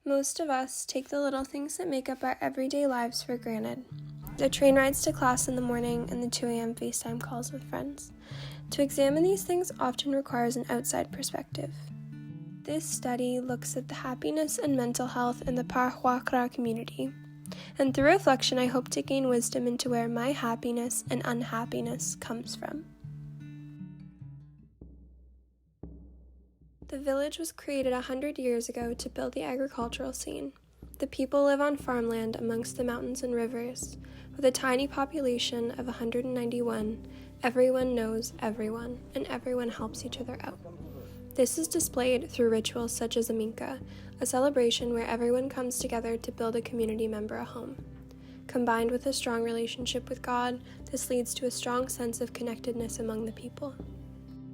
Most of us take the little things that make up our everyday lives for granted. The train rides to class in the morning and the 2 a.m. FaceTime calls with friends. To examine these things often requires an outside perspective. This study looks at the happiness and mental health in the Purhuaracra community. And through reflection, I hope to gain wisdom into where my happiness and unhappiness comes from. The village was created 100 years ago to build the agricultural scene. The people live on farmland amongst the mountains and rivers. With a tiny population of 191, everyone knows everyone, and everyone helps each other out. This is displayed through rituals such as a Minka, a celebration where everyone comes together to build a community member a home. Combined with a strong relationship with God, this leads to a strong sense of connectedness among the people.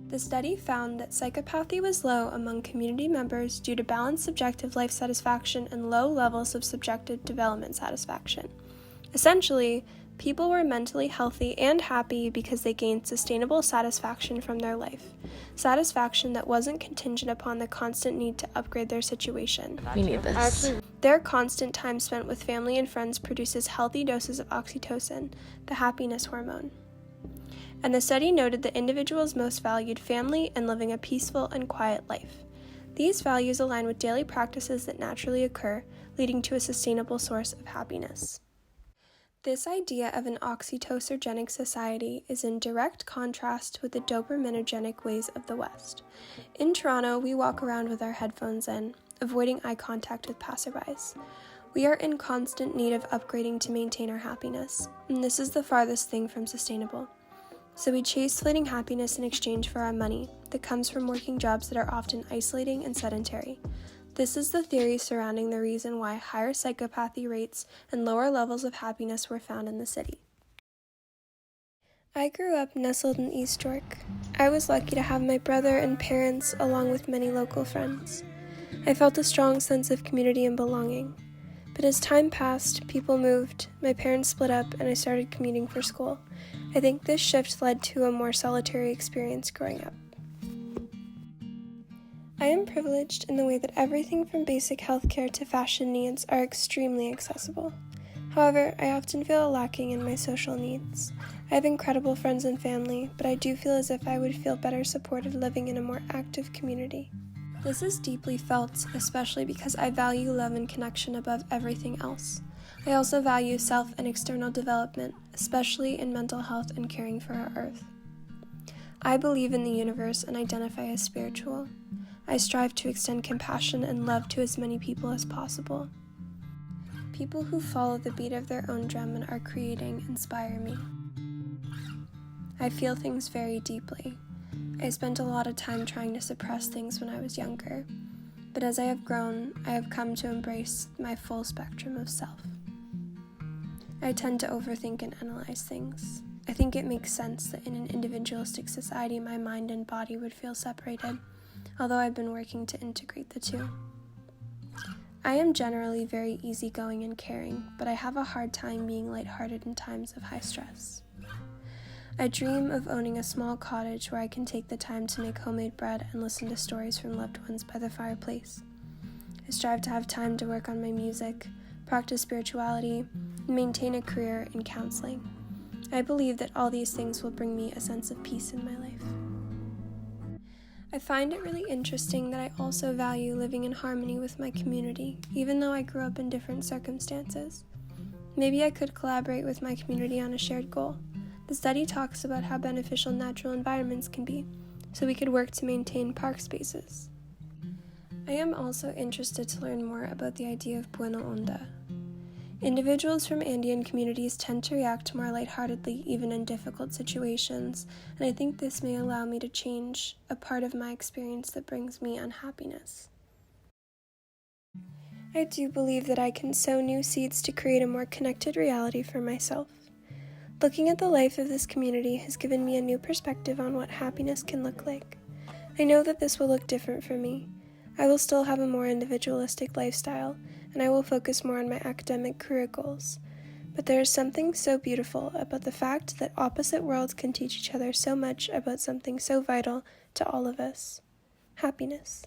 The study found that psychopathy was low among community members due to balanced subjective life satisfaction and low levels of subjective development satisfaction. Essentially, people were mentally healthy and happy because they gained sustainable satisfaction from their life. Satisfaction that wasn't contingent upon the constant need to upgrade their situation. We need this. Their constant time spent with family and friends produces healthy doses of oxytocin, the happiness hormone. And the study noted that individuals most valued family and living a peaceful and quiet life. These values align with daily practices that naturally occur, leading to a sustainable source of happiness. This idea of an oxytocinogenic society is in direct contrast with the dopaminergic ways of the West. In Toronto, we walk around with our headphones in, avoiding eye contact with passerbys. We are in constant need of upgrading to maintain our happiness, and this is the farthest thing from sustainable. So we chase fleeting happiness in exchange for our money that comes from working jobs that are often isolating and sedentary. This is the theory surrounding the reason why higher psychopathy rates and lower levels of happiness were found in the city. I grew up nestled in East York. I was lucky to have my brother and parents along with many local friends. I felt a strong sense of community and belonging. But as time passed, people moved, my parents split up, and I started commuting for school. I think this shift led to a more solitary experience growing up. I am privileged in the way that everything from basic healthcare to fashion needs are extremely accessible. However, I often feel lacking in my social needs. I have incredible friends and family, but I do feel as if I would feel better supported living in a more active community. This is deeply felt, especially because I value love and connection above everything else. I also value self and external development, especially in mental health and caring for our earth. I believe in the universe and identify as spiritual. I strive to extend compassion and love to as many people as possible. People who follow the beat of their own drum and are creating inspire me. I feel things very deeply. I spent a lot of time trying to suppress things when I was younger, but as I have grown, I have come to embrace my full spectrum of self. I tend to overthink and analyze things. I think it makes sense that in an individualistic society, my mind and body would feel separated, although I've been working to integrate the two. I am generally very easygoing and caring, but I have a hard time being lighthearted in times of high stress. I dream of owning a small cottage where I can take the time to make homemade bread and listen to stories from loved ones by the fireplace. I strive to have time to work on my music, practice spirituality, and maintain a career in counseling. I believe that all these things will bring me a sense of peace in my life. I find it really interesting that I also value living in harmony with my community, even though I grew up in different circumstances. Maybe I could collaborate with my community on a shared goal. The study talks about how beneficial natural environments can be, so we could work to maintain park spaces. I am also interested to learn more about the idea of buena onda. Individuals from Andean communities tend to react more lightheartedly even in difficult situations, and I think this may allow me to change a part of my experience that brings me unhappiness. I do believe that I can sow new seeds to create a more connected reality for myself. Looking at the life of this community has given me a new perspective on what happiness can look like. I know that this will look different for me. I will still have a more individualistic lifestyle, and I will focus more on my academic career goals. But there is something so beautiful about the fact that opposite worlds can teach each other so much about something so vital to all of us: happiness.